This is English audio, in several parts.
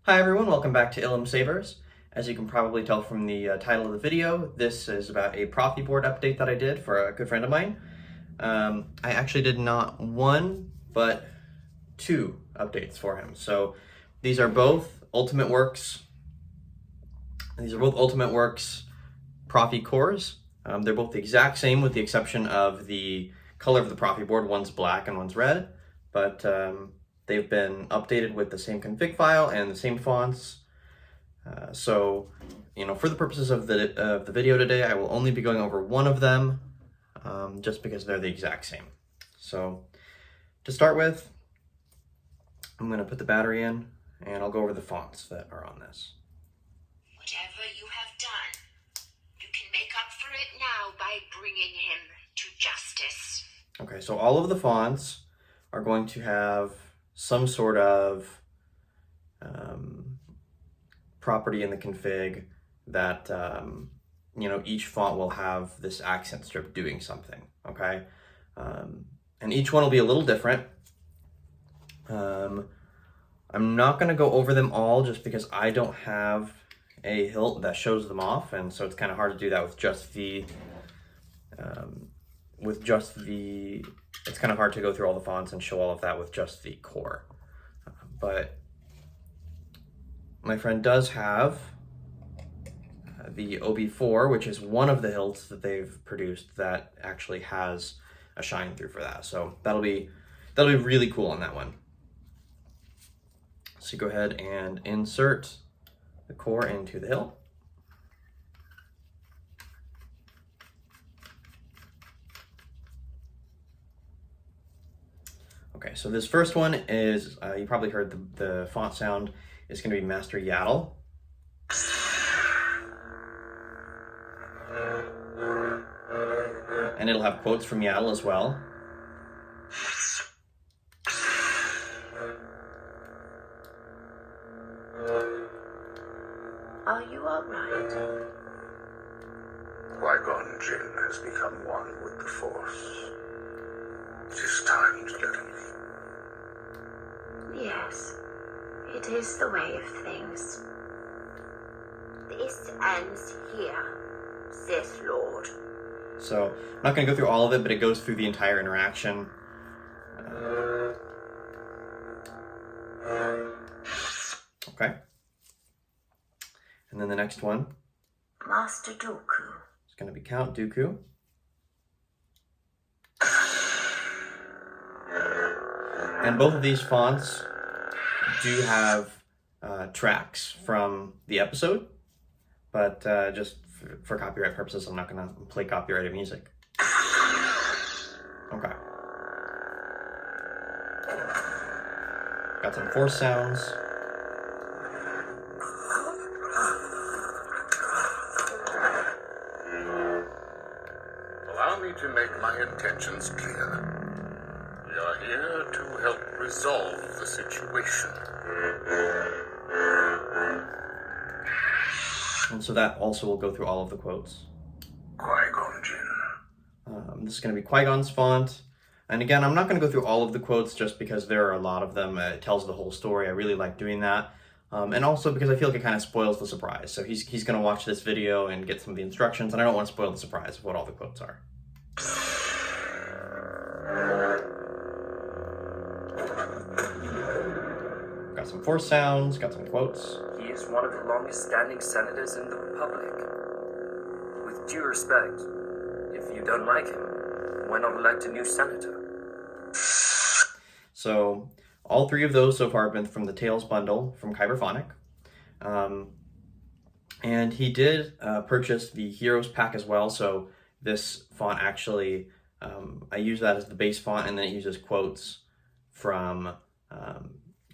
Hi everyone, welcome back to Ilum Savers. As you can probably tell from the title of the video, this is about a Proffie board update that I did for a good friend of mine. I actually did not one, but two updates for him. So these are both Ultimate Works. These are both Ultimate Works Proffie cores. They're both the exact same with the exception of the color of the Proffie board. One's black and one's red, but they've been updated with the same config file and the same fonts. So, for the purposes of the video today, I will only be going over one of them, just because they're the exact same. So, to start with, I'm going to put the battery in, and I'll go over the fonts that are on this. Whatever you have done, you can make up for it now by bringing him to justice. Okay, so all of the fonts are going to have some sort of property in the config that, each font will have this accent strip doing something, okay? And each one will be a little different. I'm not gonna go over them all just because I don't have a hilt that shows them off, and so it's kind of hard to do that with just the, it's kind of hard to go through all the fonts and show all of that with just the core. But my friend does have the OB4, which is one of the hilts that they've produced that actually has a shine through for that. So that'll be really cool on that one. So go ahead and insert the core into the hilt. Okay, so this first one is, you probably heard the font sound is going to be Master Yaddle. And it'll have quotes from Yaddle as well. Are you all right? Qui-Gon Jinn has become one with the Force. It is time to let him leave. Yes, it is the way of things. This ends here, Sith Lord. So I'm not going to go through all of it, but it goes through the entire interaction. Okay. And then the next one Master Dooku. is going to be Count Dooku. And both of these fonts do have tracks from the episode, but just for copyright purposes, I'm not going to play copyrighted music. Okay. Got some Force sounds. Allow me to make my intentions clear. We are here to help resolve the situation. And so that also will go through all of the quotes. Qui-Gon Jinn. This is going to be Qui-Gon's font. And again, I'm not going to go through all of the quotes just because there are a lot of them. It tells the whole story. I really like doing that. And also because I feel like it kind of spoils the surprise. So he's going to watch this video and get some of the instructions, and I don't want to spoil the surprise of what all the quotes are. Got some Force sounds, got some quotes. He is one of the longest-standing senators in the Republic. With due respect, if you don't like him, why not elect a new senator? So all three of those so far have been from the Tales bundle from Kyberphonic. And he did purchase the Heroes pack as well. So this font actually, I use that as the base font, and then it uses quotes from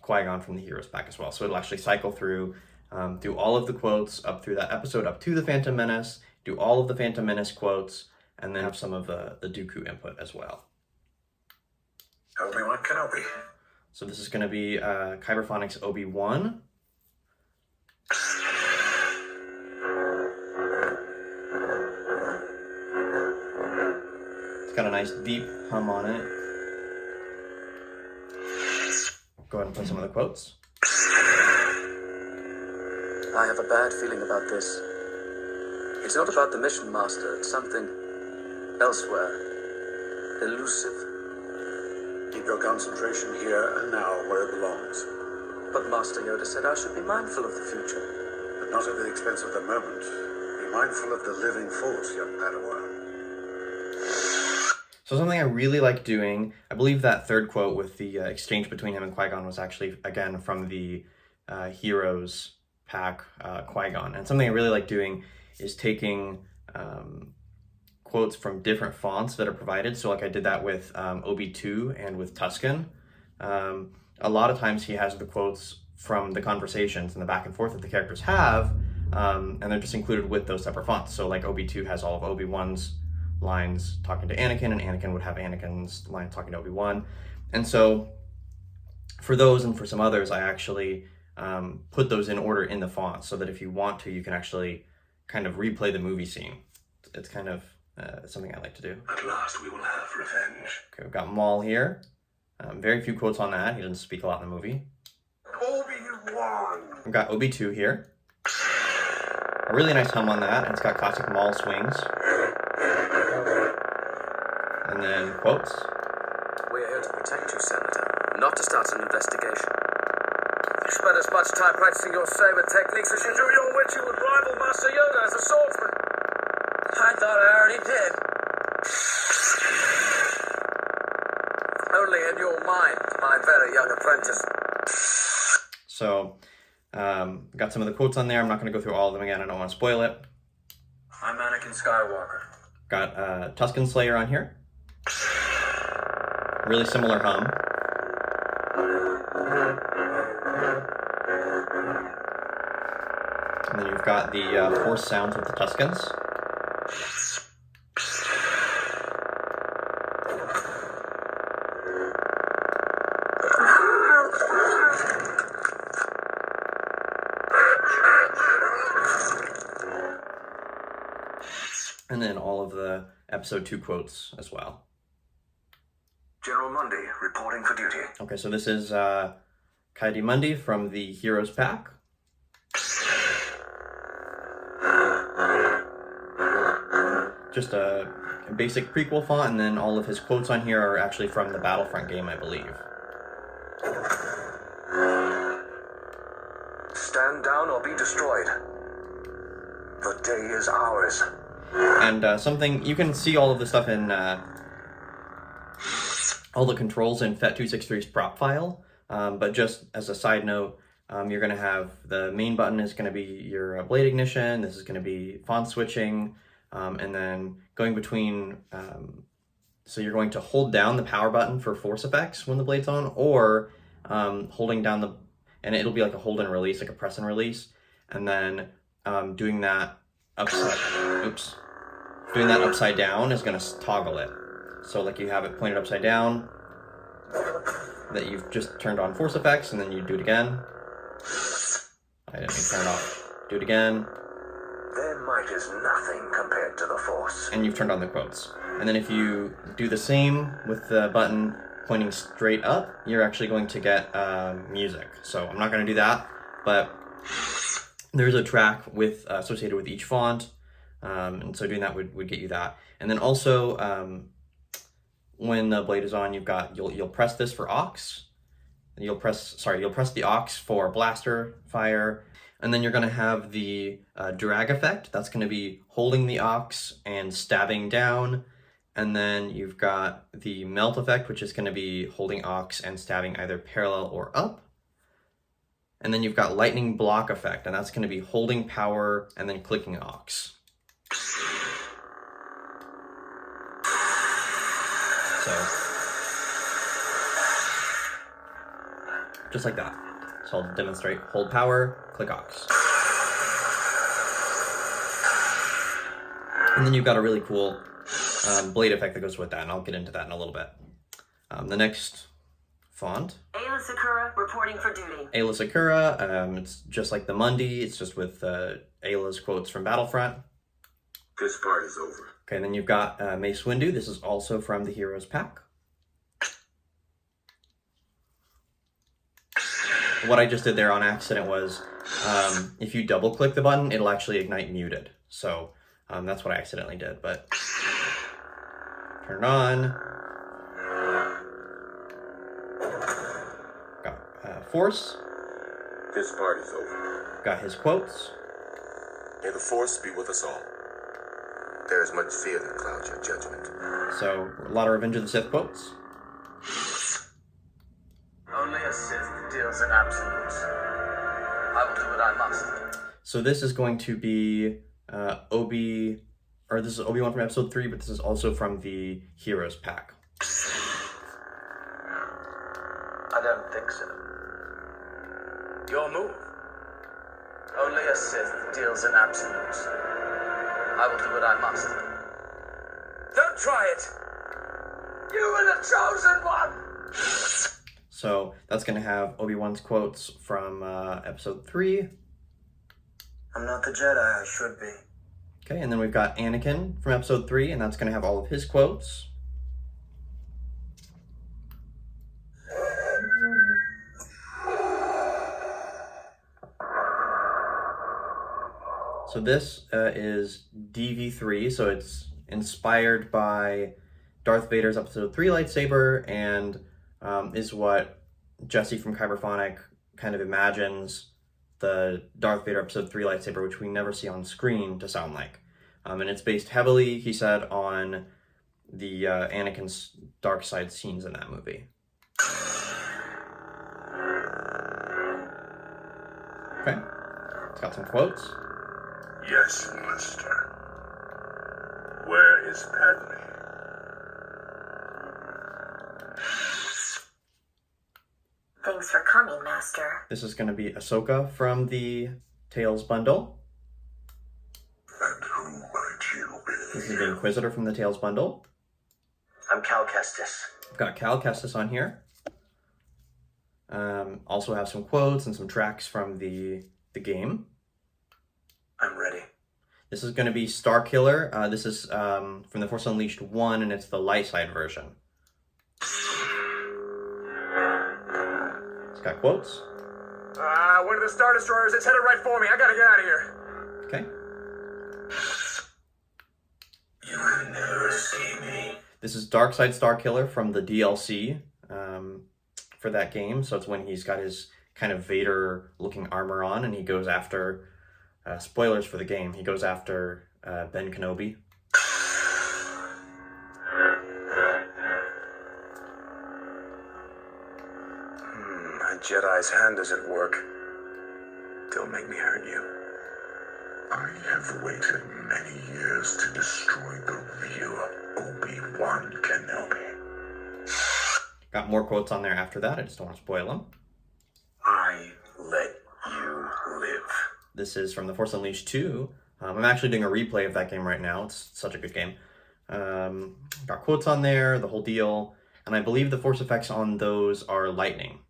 Qui-Gon from the Heroes pack as well. So it'll actually cycle through all of the quotes up through that episode, up to the Phantom Menace, do all of the Phantom Menace quotes, and then have some of the Dooku input as well. Obi-Wan Kenobi. So this is going to be Kyberphonic's Obi-Wan. It's got a nice deep hum on it. Go ahead and play some of the quotes. I have a bad feeling about this. It's not about the mission, Master. It's something elsewhere. Elusive. Keep your concentration here and now where it belongs. But Master Yoda said I should be mindful of the future. But not at the expense of the moment. Be mindful of the living force, young Padawan. So something I really like doing, I believe that third quote with the exchange between him and Qui-Gon was actually, again, from the Heroes pack, Qui-Gon. And something I really like doing is taking quotes from different fonts that are provided. So like I did that with OB2 and with Tusken. A lot of times he has the quotes from the conversations and the back and forth that the characters have, and they're just included with those separate fonts. So like OB2 has all of Obi-Wan's lines talking to Anakin, and Anakin would have Anakin's lines talking to Obi-Wan. And so for those and for some others, I actually put those in order in the font so that if you want to, you can actually kind of replay the movie scene. It's kind of something I like to do. At last we will have revenge. Okay, we've got Maul here. Very few quotes on that. He doesn't speak a lot in the movie. Obi-Wan! We've got Obi-2 here. A really nice hum on that, and it's got classic Maul swings. And then quotes. We're here to protect you, Senator, not to start an investigation. You spent as much time practicing your saber techniques as you do your wit, you would rival Master Yoda as a swordsman. I thought I already did. Only in your mind, my very young apprentice. So, got some of the quotes on there. I'm not going to go through all of them again. I don't want to spoil it. I'm Anakin Skywalker. Got Tusken Slayer on here. Really similar hum. And then you've got the Force sounds with the Tuskens. And then all of the episode 2 quotes as well. General Mundy, reporting for duty. Okay, so this is Kaidi Mundi from the Heroes pack. Just a basic prequel font, and then all of his quotes on here are actually from the Battlefront game, I believe. Stand down or be destroyed. The day is ours. And something, you can see all of the stuff in, all the controls in FET263's prop file, but just as a side note, you're going to have, the main button is going to be your blade ignition, this is going to be font switching, and then going between, so you're going to hold down the power button for force effects when the blade's on, or holding down the, and it'll be like a hold and release, like a press and release, and then doing that upside down is going to toggle it. So like you have it pointed upside down, that you've just turned on force effects, and then you do it again. I didn't mean to turn it off. Do it again. Their might is nothing compared to the Force. And you've turned on the quotes. And then if you do the same with the button pointing straight up, you're actually going to get music. So I'm not going to do that, but there's a track with associated with each font. And so doing that would get you that. And then also, when the blade is on, you'll press this for aux. You'll press the aux for blaster fire. And then you're going to have the drag effect. That's going to be holding the aux and stabbing down. And then you've got the melt effect, which is going to be holding aux and stabbing either parallel or up. And then you've got lightning block effect, and that's going to be holding power and then clicking aux. So, just like that. So I'll demonstrate hold power, click aux. And then you've got a really cool blade effect that goes with that, and I'll get into that in a little bit. The next font. Ayla Sakura reporting for duty. Ayla Sakura, it's just like the Mundi, it's just with Ayla's quotes from Battlefront. This part is over. Okay, and then you've got Mace Windu, this is also from the Heroes pack. what I just did there on accident was, if you double click the button, it'll actually ignite muted. So that's what I accidentally did, but turn it on. Got Force. This party's over. Got his quotes. May the Force be with us all. There is much fear that clouds your judgment. So a lot of Revenge of the Sith quotes. Only a Sith deals in absolutes. I will do what I must. So this is going to be this is Obi-Wan from episode 3, but this is also from the Heroes pack. I don't think so. Your move. Only a Sith deals in absolutes. I will do what I must. Don't try it! You were the chosen one! So that's going to have Obi-Wan's quotes from episode 3. I'm not the Jedi I should be. Okay, and then we've got Anakin from episode 3, and that's going to have all of his quotes. So this is DV3, so it's inspired by Darth Vader's episode 3 lightsaber, and is what Jesse from Kyberphonic kind of imagines the Darth Vader episode 3 lightsaber, which we never see on screen, to sound like. And it's based heavily, he said, on the Anakin's dark side scenes in that movie. Okay, it's got some quotes. Yes, Master. Where is Padme? Thanks for coming, Master. This is going to be Ahsoka from the Tales bundle. And who might you be? This is the Inquisitor from the Tales bundle. I'm Cal Kestis. I've got Cal Kestis on here. Also have some quotes and some tracks from the game. I'm ready. This is going to be Starkiller. This is from The Force Unleashed 1, and it's the light side version. It's got quotes. One of the Star Destroyers, it's headed right for me. I gotta get out of here. Okay. You can never see me. This is Darkside Starkiller from the DLC for that game. So it's when he's got his kind of Vader-looking armor on, and he goes after, spoilers for the game, he goes after Ben Kenobi. My Jedi's hand is at work. Don't make me hurt you. I have waited many years to destroy the real Obi-Wan Kenobi. Got more quotes on there after that. I just don't want to spoil them. I let you live. This is from The Force Unleashed 2. I'm actually doing a replay of that game right now. It's such a good game. Got quotes on there, the whole deal. And I believe the force effects on those are lightning.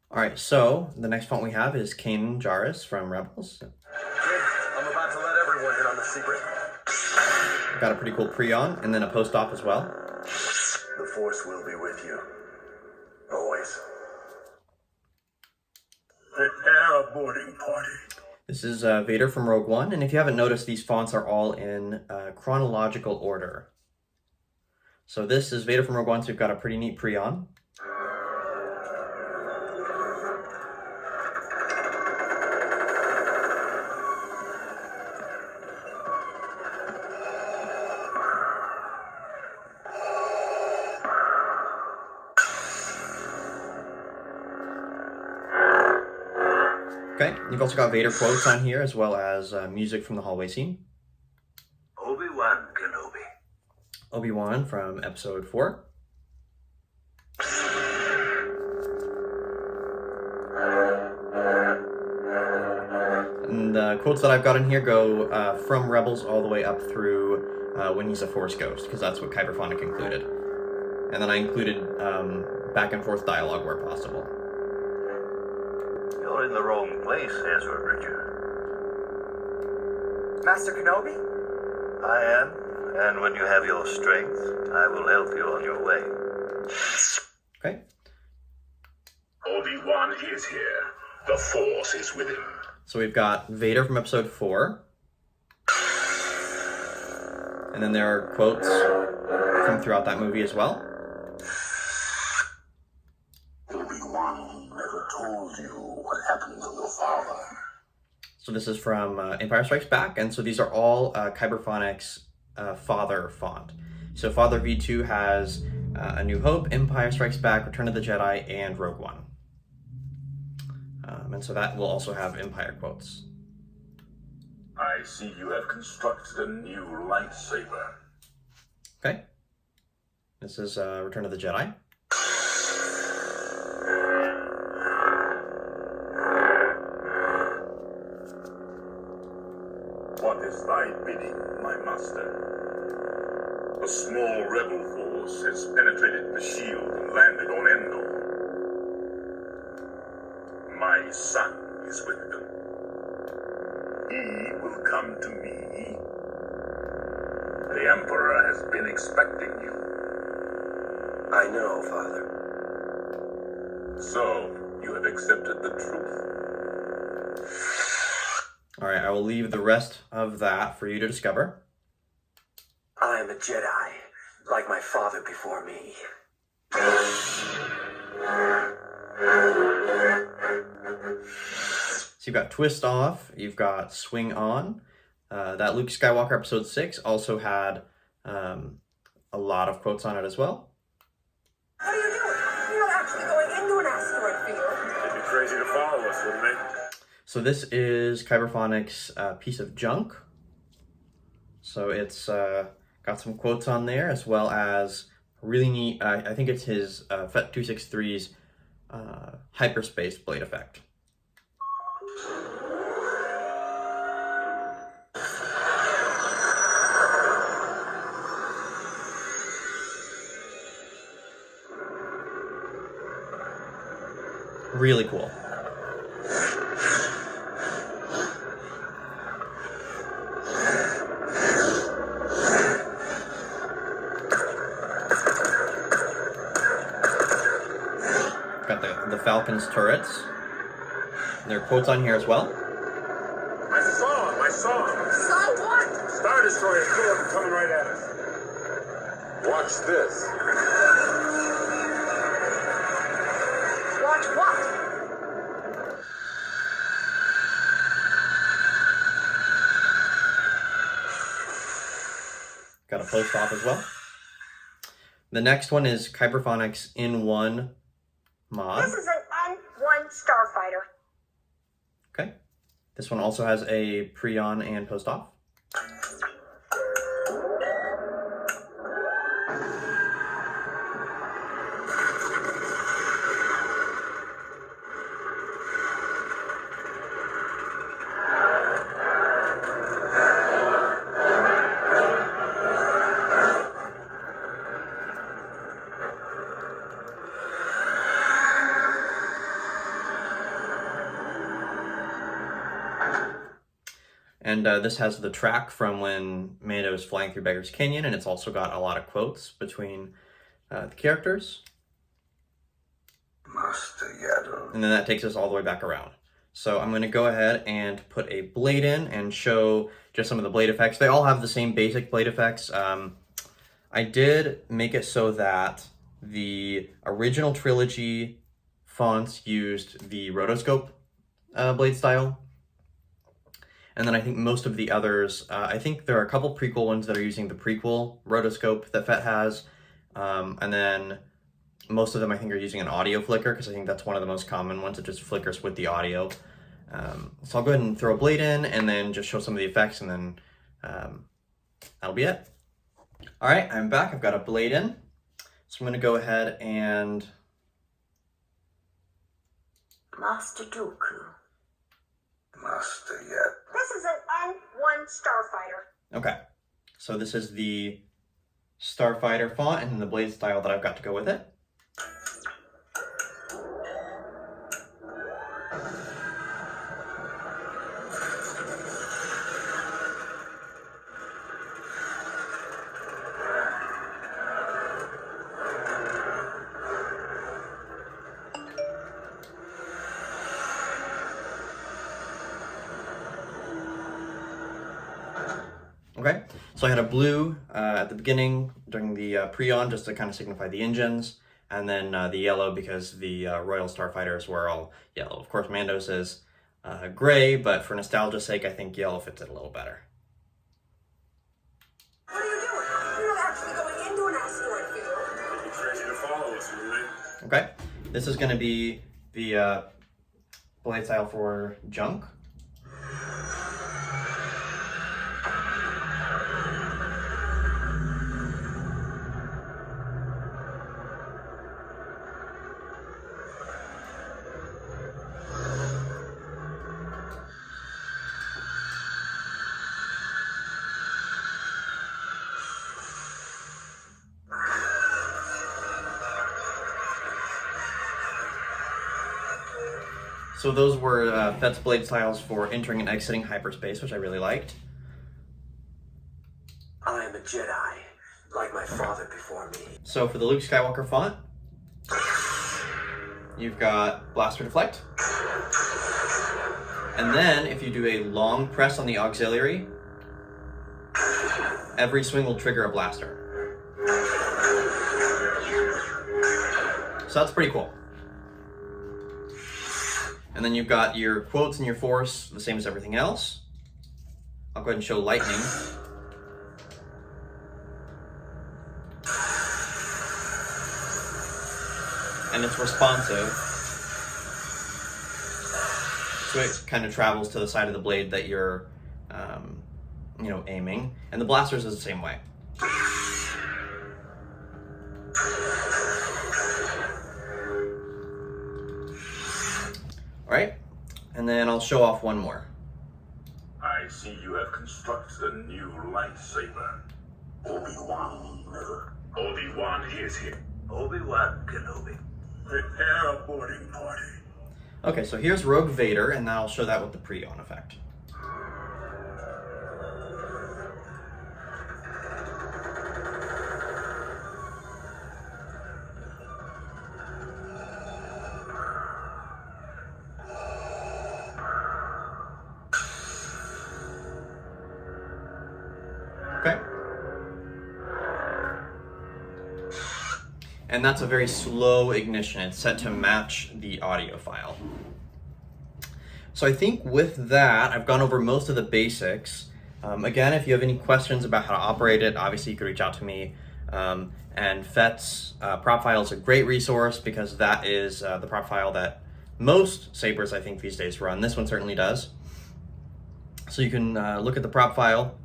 Alright, so the next font we have is Kanan Jarrus from Rebels. Kid, I'm about to let everyone in on the secret. Got a pretty cool pre-on, and then a post-op as well. The Force will be with you. Always. Prepare a boarding party. This is Vader from Rogue One, and if you haven't noticed, these fonts are all in chronological order. So this is Vader from Rogue One, so we've got a pretty neat pre-on. Okay, you've also got Vader quotes on here, as well as music from the hallway scene. Obi-Wan Kenobi. Obi-Wan from episode 4. And the quotes that I've got in here go from Rebels all the way up through when he's a Force Ghost, because that's what Kyberphonic included. And then I included back and forth dialogue where possible. You're in the wrong place, Ezra Bridger. Master Kenobi? I am, and when you have your strength, I will help you on your way. Okay. Obi-Wan is here. The Force is with him. So we've got Vader from episode 4. And then there are quotes from throughout that movie as well. Obi-Wan never told you what happened to your father. So this is from Empire Strikes Back, and so these are all Kyberphonics Father font. So Father V2 has A New Hope, Empire Strikes Back, Return of the Jedi, and Rogue One. And so that will also have Empire quotes. I see you have constructed a new lightsaber. Okay. This is Return of the Jedi. What is thy bidding, my master? A small rebel force has penetrated the shield and landed on Endor. My son is with them. He will come to me. The Emperor has been expecting you. I know, Father. So, you have accepted the truth. All right, I will leave the rest of that for you to discover. I am a Jedi, like my father before me. So you've got Twist Off, you've got Swing On. That Luke Skywalker episode 6 also had a lot of quotes on it as well. What are you doing? You're not actually going into an asteroid field. It'd be crazy to follow us, wouldn't they? So this is Kyberphonics' Piece of Junk. So it's got some quotes on there, as well as really neat, I think it's his FET 263's hyperspace blade effect. Really cool. Got the Falcon's turrets. There are quotes on here as well. My song! So what? Star Destroyer Philip coming right at us. Watch this. Watch what? Got a post op as well. The next one is Kyberphonics in one mod. This is an N1 starfighter. Okay. This one also has a pre-on and post-off. And this has the track from when Mando is flying through Beggar's Canyon, and it's also got a lot of quotes between the characters. Master Yaddle. And then that takes us all the way back around. So I'm going to go ahead and put a blade in and show just some of the blade effects. They all have the same basic blade effects. I did make it so that the original trilogy fonts used the rotoscope blade style. And then I think most of the others, I think there are a couple prequel ones that are using the prequel rotoscope that FET has. And then most of them I think are using an audio flicker, because I think that's one of the most common ones. It just flickers with the audio. So I'll go ahead and throw a blade in and then just show some of the effects, and then that'll be it. All right, I'm back. I've got a blade in. So I'm going to go ahead and... Master Dooku. Master Yaddle. This is an N1 starfighter. Okay, so this is the Starfighter font and then the blade style that I've got to go with it. Okay, so I had a blue at the beginning during the pre-on just to kind of signify the engines, and then the yellow because the Royal Starfighters were all yellow. Of course, Mando's is gray, but for nostalgia's sake, I think yellow fits it a little better. What are you doing? You're not actually going into an asteroid field. It's ready to follow us, Lily. Okay, this is going to be the blade style for junk. So those were Fett's blade styles for entering and exiting hyperspace, which I really liked. I am a Jedi, like my father before me. So for the Luke Skywalker font, you've got blaster deflect. And then if you do a long press on the auxiliary, every swing will trigger a blaster. So that's pretty cool. And then you've got your quotes and your force, the same as everything else. I'll go ahead and show lightning. And it's responsive. So it kind of travels to the side of the blade that you're, aiming. And the blasters is the same way. All right, and then I'll show off one more. I see you have constructed a new lightsaber. Obi-Wan, never. Obi-Wan is here. Obi-Wan Kenobi. Prepare a boarding party. Okay, so here's Rogue Vader, and then I'll show that with the pre-on effect. Okay. And that's a very slow ignition. It's set to match the audio file. So I think with that, I've gone over most of the basics. Again, if you have any questions about how to operate it, obviously you could reach out to me. And Fett's prop file is a great resource because that is the prop file that most sabers, I think, these days run. This one certainly does. So you can look at the prop file,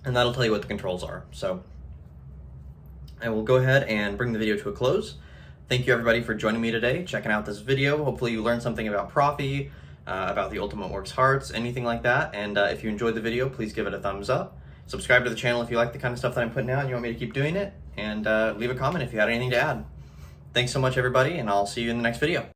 and that'll tell you what the controls are. So I will go ahead and bring the video to a close. Thank you everybody for joining me today, checking out this video. Hopefully you learned something about Proffie, about the Ultimate Works Hearts, anything like that. And if you enjoyed the video, please give it a thumbs up. Subscribe to the channel if you like the kind of stuff that I'm putting out and you want me to keep doing it. And leave a comment if you had anything to add. Thanks so much everybody, and I'll see you in the next video.